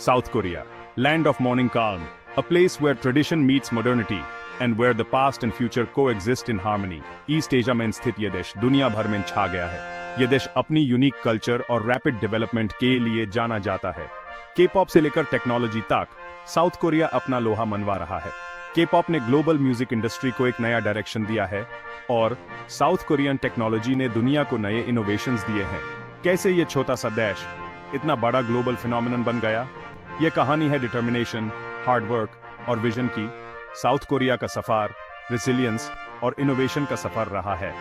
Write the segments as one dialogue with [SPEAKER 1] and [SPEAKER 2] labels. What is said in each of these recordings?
[SPEAKER 1] South Korea, land of morning calm, a place where tradition meets modernity and where the past and future coexist in harmony. East Asia में स्थित यह देश दुनिया भर में छा गया है। यह देश अपनी यूनिक कल्चर और रैपिड डेवलपमेंट के लिए जाना जाता है। के-पॉप से लेकर टेक्नोलॉजी तक साउथ कोरिया अपना लोहा मनवा रहा है। के-पॉप ने ग्लोबल म्यूजिक इंडस्ट्री को एक नया डायरेक्शन दिया है और साउथ कोरियन टेक्नोलॉजी ने दुनिया को नए इनोवेशंस दिए हैं। कैसे ये छोटा सा देश इतना बड़ा ग्लोबल फिनोमिनन बन गया? ये कहानी है डिटर्मिनेशन, हार्ड वर्क और विजन की। साउथ कोरिया का सफर रेसिलियंस और इनोवेशन का सफर रहा है।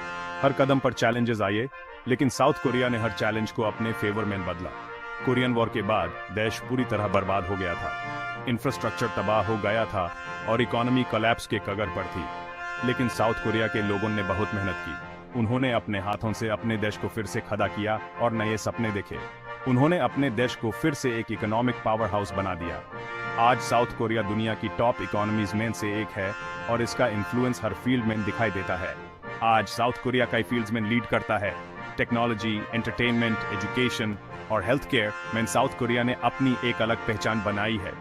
[SPEAKER 1] हर कदम पर चैलेंजेस आए, लेकिन साउथ कोरिया ने हर चैलेंज को अपने फेवर में बदला। कोरियन वॉर के बाद देश पूरी तरह बर्बाद हो गया था। इंफ्रास्ट्रक्चर तबाह हो गया था और इकोनॉमी कोलैप्स के कगार पर थी। लेकिन साउथ कोरिया के लोगों ने बहुत मेहनत की। उन्होंने अपने हाथों से अपने देश को फिर से खड़ा किया और नए सपने देखे। उन्होंने अपने देश को फिर से एक इकोनॉमिक पावर हाउस बना दिया। आज साउथ कोरिया दुनिया की टॉप इकोनॉमीज में से एक है और इसका इन्फ्लुएंस हर फील्ड में दिखाई देता है। आज साउथ कोरिया कई फील्ड्स में लीड करता है। टेक्नोलॉजी, एंटरटेनमेंट, एजुकेशन और हेल्थ केयर में साउथ कोरिया ने अपनी एक अलग पहचान बनाई है।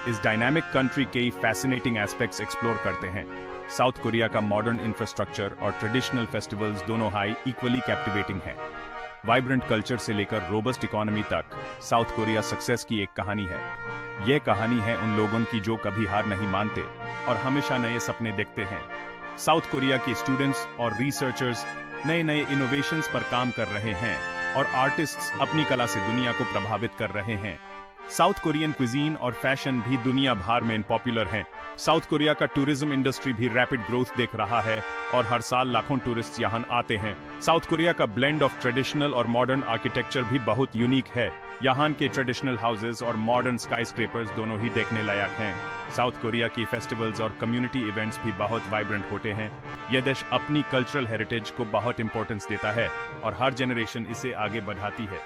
[SPEAKER 1] इस डायनामिक कंट्री के फैसिनेटिंग एस्पेक्ट्स एक्सप्लोर करते हैं। साउथ कोरिया का मॉडर्न इंफ्रास्ट्रक्चर और ट्रेडिशनल फेस्टिवल्स दोनों हाई इक्वली कैप्टिवेटिंग हैं। वाइब्रेंट कल्चर से लेकर रोबस्ट इकोनॉमी तक साउथ कोरिया सक्सेस की एक कहानी है। यह कहानी है उन लोगों की जो कभी हार नहीं मानते और हमेशा नए सपने देखते हैं। साउथ कोरिया के स्टूडेंट्स और रिसर्चर्स नए नए इनोवेशंस पर काम कर रहे हैं और आर्टिस्ट्स अपनी कला से दुनिया को प्रभावित कर रहे हैं। साउथ कोरियन क्विजीन और फैशन भी दुनिया भर में पॉपुलर हैं। साउथ कोरिया का टूरिज्म इंडस्ट्री भी रैपिड ग्रोथ देख रहा है और हर साल लाखों टूरिस्ट यहां आते हैं। साउथ कोरिया का ब्लेंड ऑफ ट्रेडिशनल और मॉडर्न आर्किटेक्चर भी बहुत यूनिक है। यहाँ के ट्रेडिशनल हाउसेस और मॉडर्न स्काईस्क्रेपर्स दोनों ही देखने लायक हैं। साउथ कोरिया की फेस्टिवल्स और कम्युनिटी इवेंट्स भी बहुत वाइब्रेंट होते हैं। यह देश अपनी कल्चरल हेरिटेज को बहुत इंपॉर्टेंस देता है और हर जनरेशन इसे आगे बढ़ाती है।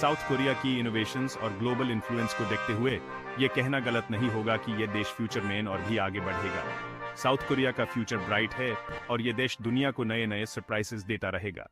[SPEAKER 1] साउथ कोरिया की इनोवेशंस और ग्लोबल इन्फ्लुएंस को देखते हुए ये कहना गलत नहीं होगा कि यह देश फ्यूचर में और भी आगे बढ़ेगा। साउथ कोरिया का फ्यूचर ब्राइट है और यह देश दुनिया को नए नए सरप्राइजेस देता रहेगा।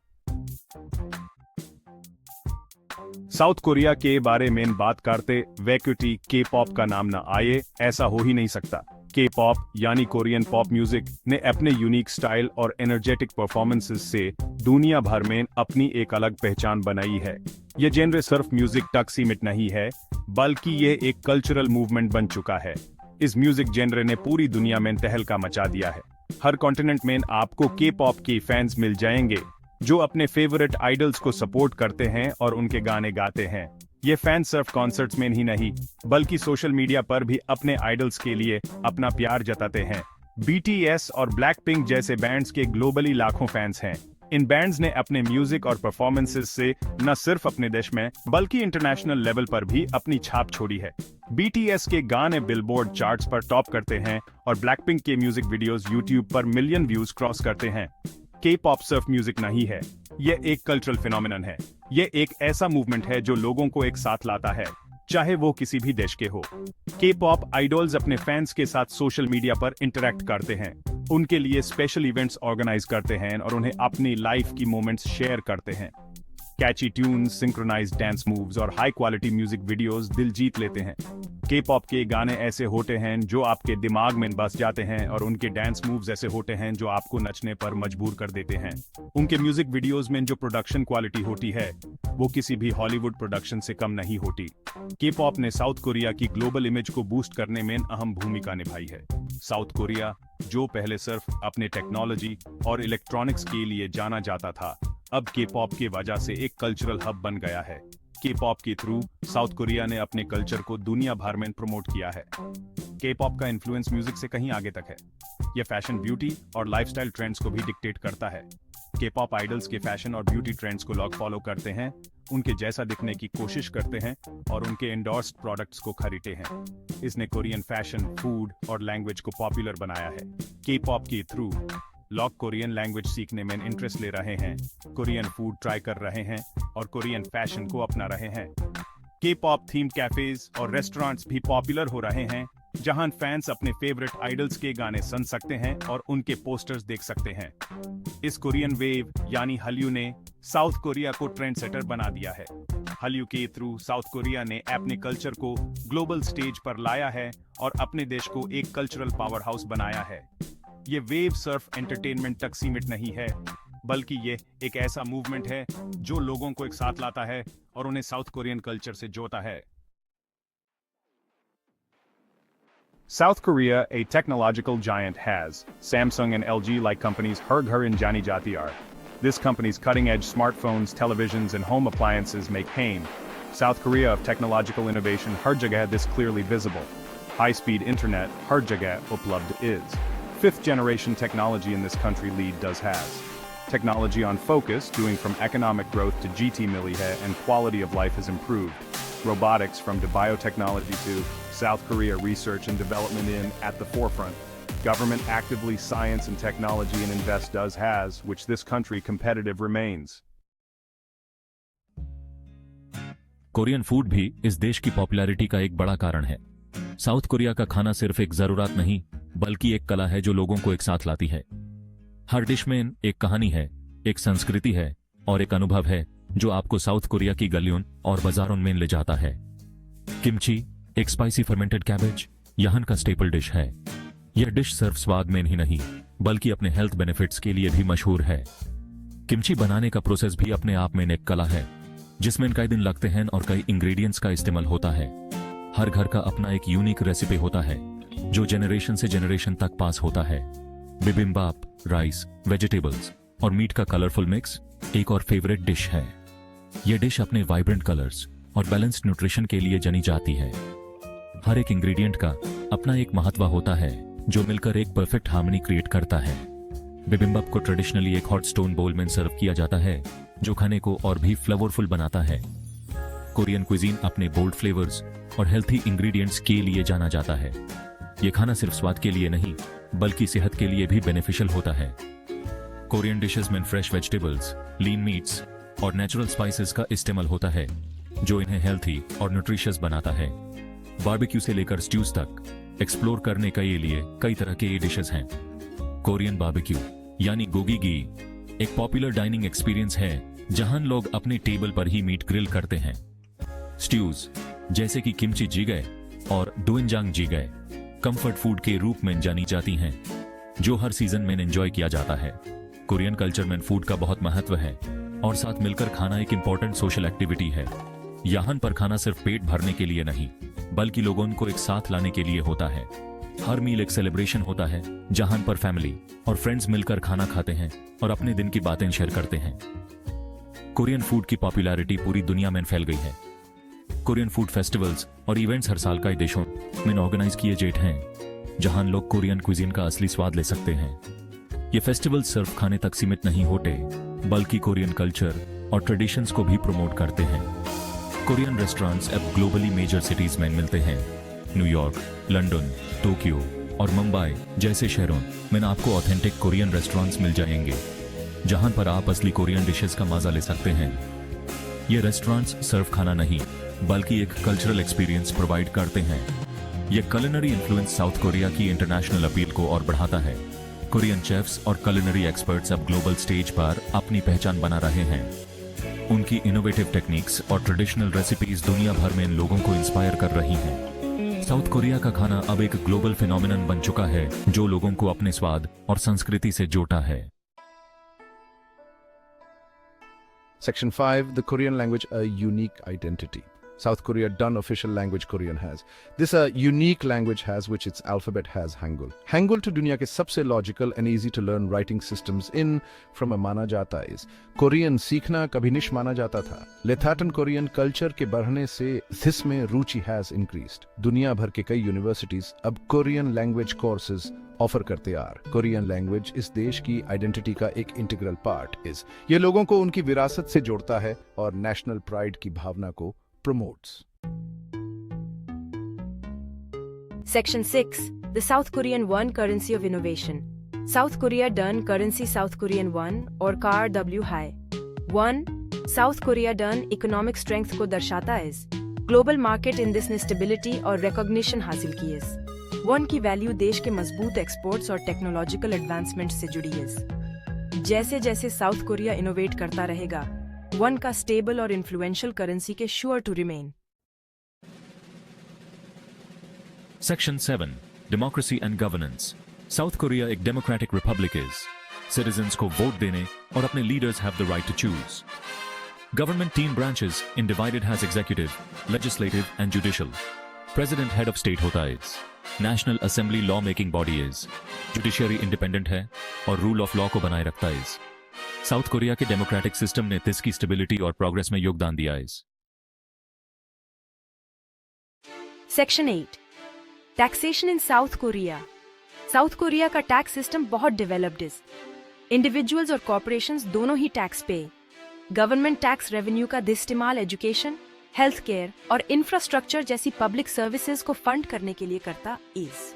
[SPEAKER 1] साउथ कोरिया के बारे में बात करते वैक्यूटी के-पॉप का नाम ना आए, ऐसा हो ही नहीं सकता। के-पॉप यानी कोरियन पॉप म्यूजिक ने अपने यूनिक स्टाइल और एनर्जेटिक परफॉर्मेंसेस से दुनिया भर में अपनी एक अलग पहचान बनाई है। यह जेनरे सिर्फ म्यूजिक तक सीमित नहीं है, बल्कि यह एक कल्चरल मूवमेंट बन चुका है। इस म्यूजिक जेनरे ने पूरी दुनिया में तहलका मचा दिया है। हर कॉन्टिनेंट में आपको के-पॉप के फैंस मिल जाएंगे जो अपने फेवरेट आइडल्स को सपोर्ट करते हैं और उनके गाने गाते हैं। ये फैंस सिर्फ कॉन्सर्ट्स में ही नहीं, बल्कि सोशल मीडिया पर भी अपने आइडल्स के लिए अपना प्यार जताते हैं। BTS और ब्लैकपिंक जैसे बैंड्स के ग्लोबली लाखों फैंस हैं। इन बैंड्स ने अपने म्यूजिक और परफॉर्मेंसेस से न सिर्फ अपने देश में बल्कि इंटरनेशनल लेवल पर भी अपनी छाप छोड़ी है। BTS के गाने बिलबोर्ड चार्ट्स पर टॉप करते हैं और ब्लैकपिंक के म्यूजिक वीडियोस यूट्यूब पर मिलियन व्यूज क्रॉस करते हैं। के-पॉप सिर्फ म्यूजिक नहीं है, यह एक कल्चरल फिनोमिनन है। यह एक ऐसा मूवमेंट है जो लोगों को एक साथ लाता है, चाहे वो किसी भी देश के हो। के-पॉप आइडल्स अपने फैंस के साथ सोशल मीडिया पर इंटरैक्ट करते हैं, उनके लिए स्पेशल इवेंट्स ऑर्गेनाइज करते हैं और उन्हें अपनी लाइफ की मोमेंट्स शेयर करते हैं। कैची ट्यून्स, सिंक्रोनाइज्ड डांस मूव्स और हाई क्वालिटी म्यूजिक वीडियोस दिल जीत लेते हैं। के-पॉप के गाने ऐसे होते हैं जो आपके दिमाग में बस जाते हैं और उनके डांस मूव्स ऐसे होते हैं जो आपको नचने पर मजबूर कर देते हैं। उनके म्यूजिक वीडियोस में जो प्रोडक्शन क्वालिटी होती है वो किसी भी हॉलीवुड प्रोडक्शन से कम नहीं होती। के-पॉप ने साउथ कोरिया की ग्लोबल इमेज को बूस्ट करने में अहम भूमिका निभाई है। साउथ कोरिया, जो पहले सिर्फ अपने टेक्नोलॉजी और इलेक्ट्रॉनिक्स के लिए जाना जाता था, अब के-पॉप की वजह से एक कल्चरल हब बन गया है। के-पॉप के थ्रू साउथ कोरिया ने अपने कल्चर को दुनिया भर में प्रमोट किया है। के-पॉप का इन्फ्लुएंस म्यूजिक से कहीं आगे तक है। यह फैशन, ब्यूटी और लाइफस्टाइल ट्रेंड्स को भी डिक्टेट करता है। के-पॉप आइडल्स के फैशन और ब्यूटी ट्रेंड्स को लोग फॉलो करते हैं, उनके जैसा दिखने की कोशिश करते हैं और उनके एंडोर्स्ड प्रोडक्ट्स को खरीदते हैं। इसने कोरियन फैशन, फूड और लैंग्वेज को पॉपुलर बनाया है। के-पॉप के थ्रू लोग कोरियन लैंग्वेज सीखने में इंटरेस्ट ले रहे हैं, कोरियन फूड ट्राई कर रहे हैं और कोरियन फैशन को अपना रहे हैं। के-पॉप थीम कैफेज और रेस्टोरेंट्स भी पॉपुलर हो रहे हैं, जहां फैंस अपने फेवरेट आइडल्स के गाने सुन सकते हैं और उनके पोस्टर्स देख सकते हैं। इस कोरियन वेव यानी हल्यू ने साउथ कोरिया को ट्रेंड सेटर बना दिया है। हल्यू के थ्रू साउथ कोरिया ने अपने कल्चर को ग्लोबल स्टेज पर लाया है और अपने देश को एक कल्चरल पावर हाउस बनाया है। ये वेव सर्फ एंटरटेनमेंट तक सीमित नहीं है, बल्कि ये एक ऐसा मूवमेंट है जो लोगों को एक साथ लाता है और उन्हें साउथ कोरियन कल्चर से जोड़ता है। South Korea, a technological giant, has Samsung and LG-like companies हर घर in जानी जाती are. This company's cutting-edge smartphones, televisions, and home appliances make haim. South Korea of technological innovation हर जगह this clearly visible. High-speed internet हर जगह उपलब्ध is. Fifth-generation technology in this country lead does has. Technology on focus, doing from economic growth to GT milli hai, and quality of life has improved. Robotics from to biotechnology to South Korea research and development in at the forefront. Government actively science and technology and invest does has, which this country competitive remains.
[SPEAKER 2] Korean food भी इस देश की popularity का एक बड़ा कारण है। South Korea का खाना सिर्फ एक जरूरत नहीं, बल्कि एक कला है जो लोगों को एक साथ लाती है। हर डिश में एक कहानी है, एक संस्कृति है और एक अनुभव है जो आपको साउथ कोरिया की गलियों और बाजारों में ले जाता है। किमची, एक स्पाइसी फर्मेंटेड कैबेज, यहाँ का स्टेपल डिश है। यह डिश सिर्फ स्वाद में ही नहीं, बल्कि अपने हेल्थ बेनिफिट्स के लिए भी मशहूर है। किमची बनाने का प्रोसेस भी अपने आप में एक कला है, जिसमें कई दिन लगते हैं और कई इंग्रेडिएंट्स का इस्तेमाल होता है। हर घर का अपना एक यूनिक रेसिपी होता है, जो जनरेशन से जनरेशन तक पास होता है। बिबिम्बाप, राइस, वेजिटेबल्स और मीट का कलरफुल मिक्स एक और फेवरेट डिश है। यह डिश अपने वाइब्रेंट कलर्स और बैलेंस्ड न्यूट्रिशन के लिए जानी जाती है। हर एक इंग्रेडिएंट का अपना एक महत्व होता है, जो मिलकर एक परफेक्ट हार्मनी क्रिएट करता है। बिबिम्बाप को ट्रेडिशनली एक हॉट स्टोन बोल में सर्व किया जाता है, जो खाने को और भी फ्लेवरफुल बनाता है। कोरियन क्विजीन अपने बोल्ड फ्लेवर्स और हेल्थी इंग्रेडिएंट्स के लिए जाना जाता है। यह खाना सिर्फ स्वाद के लिए नहीं, बल्कि सेहत के लिए भी बेनिफिशियल होता है। कोरियन डिशेस में फ्रेश वेजिटेबल्स, लीन मीट्स और नेचुरल स्पाइसेस का इस्तेमाल होता है, जो इन्हें हेल्थी और न्यूट्रिशियस बनाता है। बारबेक्यू से लेकर स्ट्यूज तक एक्सप्लोर करने के लिए कई तरह के ये डिशेस हैं। कोरियन बारबेक्यू यानी गोगीगी एक पॉपुलर डाइनिंग एक्सपीरियंस है, जहां लोग अपने टेबल पर ही मीट ग्रिल करते हैं। स्ट्यूज जैसे कि किमची जिगाe और दोएनजांग जिगाe कंफर्ट फूड के रूप में जानी जाती हैं, जो हर सीजन में एंजॉय किया जाता है। कोरियन कल्चर में फूड का बहुत महत्व है और साथ मिलकर खाना एक इंपॉर्टेंट सोशल एक्टिविटी है। यहाँ पर खाना सिर्फ पेट भरने के लिए नहीं, बल्कि लोगों को एक साथ लाने के लिए होता है। हर मील एक सेलिब्रेशन होता है, जहां पर फैमिली और फ्रेंड्स मिलकर खाना खाते हैं और अपने दिन की बातें शेयर करते हैं। कोरियन फूड की पॉपुलैरिटी पूरी दुनिया में फैल गई है। कोरियन फूड फेस्टिवल्स और इवेंट्स हर साल कई देशों में ऑर्गेनाइज किए जाते हैं, जहां लोग कोरियन क्विजीन का असली स्वाद ले सकते हैं। ये फेस्टिवल सिर्फ खाने तक सीमित नहीं होते, बल्कि कोरियन कल्चर और ट्रेडिशंस को भी प्रमोट करते हैं। कोरियन रेस्टोरेंट्स अब ग्लोबली मेजर सिटीज में मिलते हैं। न्यूयॉर्क, लंदन, टोक्यो और मुंबई जैसे शहरों में आपको ऑथेंटिक कोरियन रेस्टोरेंट्स मिल जाएंगे, जहां पर आप असली कोरियन डिशेस का मजा ले सकते हैं। ये रेस्टोरेंट्स सिर्फ खाना नहीं, बल्कि एक कल्चरल एक्सपीरियंस प्रोवाइड करते हैं। यह कुलिनरी इन्फ्लुएंस साउथ कोरिया की इंटरनेशनल अपील को और बढ़ाता है। कोरियन शेफ्स और कुलिनरी एक्सपर्ट्स अब ग्लोबल स्टेज पर अपनी पहचान बना रहे हैं। उनकी इनोवेटिव टेक्निक्स और ट्रेडिशनल रेसिपीज दुनिया भर में लोगों को इंस्पायर कर रही हैं। साउथ कोरिया का खाना अब एक ग्लोबल फिनोमिनन बन चुका है, जो लोगों को अपने स्वाद और संस्कृति से जोड़ता है।
[SPEAKER 3] Section 5, the Korean language, a unique identity. South Korea done official language Korean has. This a unique language has which its alphabet has Hangul. Hangul to दुनिया के सबसे logical and easy to learn writing systems in from a माना जाता is. Korean सीखना कभी निश माना जाता था। Lethartan Korean culture के बढ़ने से this में रुचि has increased. दुनिया भर के कई universities अब Korean language courses ऑफर करते आर। कोरियन लैंग्वेज इस देश की आइडेंटिटी का एक इंटीग्रल पार्ट इज। ये लोगों को उनकी विरासत से जोड़ता है और नेशनल प्राइड की भावना को promotes.
[SPEAKER 4] Section 6, the South Korean Won Currency of Innovation. South Korea done currency South Korean Won और KRW high. Won, South Korea done economic strength को दर्शाता है। Global market in this ने stability और recognition हासिल की है। वॉन की वैल्यू देश के मजबूत एक्सपोर्ट्स और टेक्नोलॉजिकल एडवांसमेंट से जुड़ी है। जैसे जैसे साउथ कोरिया इनोवेट करता रहेगा, वन का स्टेबल और इन्फ्लुएंशियल करेंसी के sure to remain.
[SPEAKER 2] Section 7 democracy and governance. South Korea एक डेमोक्रेटिक रिपब्लिक इज। सिटीजन्स को वोट देने और अपने leaders have the right to choose. Government team branches in divided has executive, legislative and judicial. President head of state होता is. National Assembly law making body is. Judiciary independent है और rule of law को बनाए रखता is. South Korea के democratic system ने देश की स्टेबिलिटी और प्रोग्रेस में योगदान दिया is.
[SPEAKER 4] Section 8 taxation in south Korea. South Korea का टैक्स सिस्टम बहुत डेवलप्ड है। इंडिविजुअल्स और कॉर्पोरेशंस दोनों ही टैक्स पे। गवर्नमेंट टैक्स रेवेन्यू का इस्तेमाल एजुकेशन, हेल्थ केयर और इंफ्रास्ट्रक्चर जैसी पब्लिक सर्विसेज को फंड करने के लिए करता इज।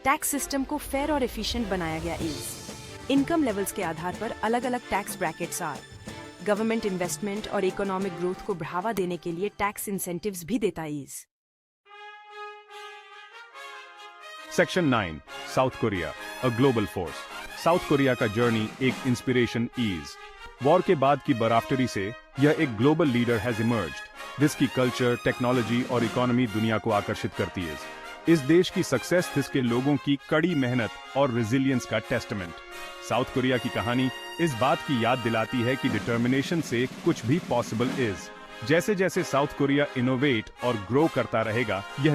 [SPEAKER 4] टैक्स सिस्टम को फेयर और एफिशिएंट बनाया गया इज। इनकम लेवल्स के आधार पर अलग अलग tax brackets are. Government investment और इकोनॉमिक ग्रोथ को बढ़ावा देने के लिए टैक्स इंसेंटिव्स भी देता is.
[SPEAKER 1] Section 9 South Korea a global force. South Korea का जर्नी एक इंस्पिरेशन इज। वॉर के बाद की बराफटरी से यह एक ग्लोबल लीडर हैज इमर्ज्ड। जिसकी कल्चर, टेक्नोलॉजी और इकोनॉमी दुनिया को आकर्षित करती है। इस देश की सक्सेस इसके लोगों की कड़ी मेहनत और रेजिलियंस का टेस्टमेंट। साउथ कोरिया की कहानी इस बात की याद दिलाती है कि डिटर्मिनेशन से कुछ भी पॉसिबल इज। जैसे जैसे साउथ कोरिया इनोवेट और ग्रो करता रहेगा, यह